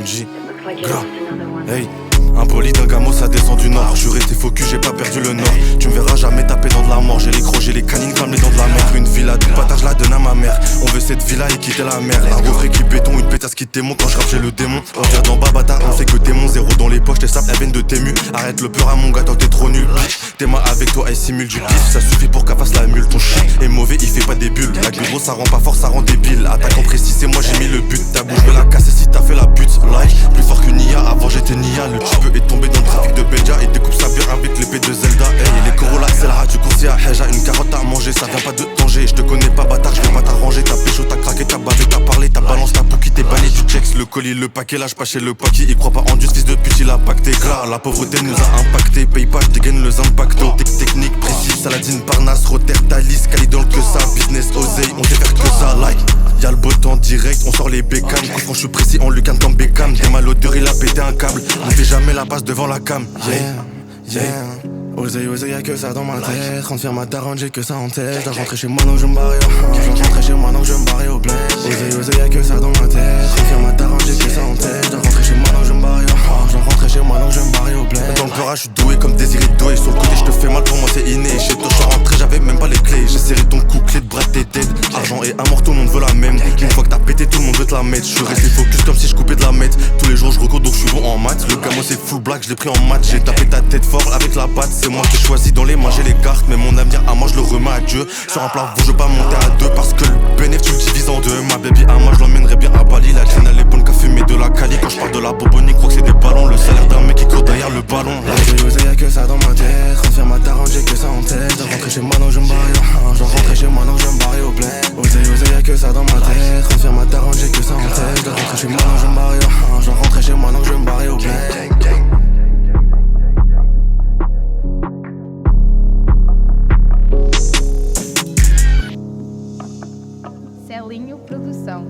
MJ, gras, hey. Impoli d'un gamo, ça descend du nord. Je suis resté focus, j'ai pas perdu le nord. Tu me verras jamais taper dans de la mort. J'ai les crocs, j'ai les canines comme les dents de la mer. Une villa de bâtard, je la donne à ma mère. On veut cette villa et quitter la mer. Un refrain qui béton, une pétasse qui t'aimant. Quand je rappe, j'ai le démon. On vient d'en bas, bâtard, on fait que démon. Zéro dans les poches, tes sapes, elles viennent de Tému. Arrête le pleur à mon gars, toi t'es trop nul. T'es ma avec toi, elle simule du pif. Ça suffit pour qu'elle fasse la mule. Ton chien est mauvais, il fait pas des bulles. La gros, ça rend pas fort, ça rend débile. Attaquant précis, c'est moi, j'ai mis le but. Ta bouche, je vais la casser si t'as fait la pute. Like, plus fort qu'une IA, avant j'étais Nia. Le type est tombé dans le trafic de Belgia et découpe sa bière avec l'épée de Zelda. Hey, les Corolla, c'est la du coursier à Heja. Une carotte à manger, ça vient pas de danger. Je te connais pas, bâtard, je vais pas t'arranger. T'as pécho, t'as craqué, t'as bavé, t'as parlé, t'as balance, t'as pouki, t'es banni du checks. Le colis, le paquet, lâche pas chez le paquet. Il croit pas en Dieu, fils de pute, il a pacté. Gras, la pauvreté nous a impacté. Paye pas, je dégaine le impacto. Technique précise, Saladine, Parnasse, Rotter, Thalys, Calidol, que ça. Business, oseille, on sait faire que ça. Like, y'a le beau temps direct, on sort les bécanes. Quand je suis précis, on lucane comme Beckham. Des malodeurs, il a pété un câble. On fait jamais la passe devant la cam. Yeah. Oseille, y'a que ça dans ma tête. Rentre faire ma daronne, j'ai que ça en tête. Je dois rentrer chez moi, donc je me barre. Je dois rentrer chez moi, donc je me barre au bled. Oseille, y'a que ça dans ma tête. Rentre faire ma daronne, j'ai que ça en tête. Je dois rentrer chez moi, donc je me barre. Je dois rentrer chez moi, donc je me barre au bled. Dans le pleurage, je suis doué comme Désiré Doué. Sur le côté, je te fais mal, pour moi c'est inné. Chez toi, je suis rentré, j'avais même pas les clés. J'ai serré ton cou, clé de bras, t'es dead. Argent et amour, tout le monde veut la même. Une fois que t'as pété, tout le monde veut te la mettre. Je suis resté focus comme si je coupais de la mette. Tous les jours, je recours, donc je suis bon en maths. Le camo, c'est full black, je l'ai pris en match. J'ai tapé ta tête fort avec la batte. C'est moi qui ai choisi dans les mains, j'ai les cartes. Mais mon avenir à moi, je le remets à Dieu. Sur un plat, je veux pas monter à deux. Parce que le bénéf, tu le divises en deux. Ma baby à moi, je l'emmènerai bien à Bali. La traîne, elle est bonne qu'à fumer de la cali. Quand je parle de la bobonique, crois que c'est des ballons. Le salaire d'un mec qui court derrière le ballon. Oseille, y'a que ça dans ma tête. Rentre faire ma daronne, j'ai que ça en tête. Je dois rentrer chez moi, donc je me barre. Je dois rentrer chez moi, donc je me barre au bled. Oseille, y'a que ça dans ma tête. Rentre faire ma daronne, j'ai que ça en tête. Je dois rentrer chez moi, donc je me barre. Je dois rentrer chez moi, donc je me barre au bled. Celinho Produção.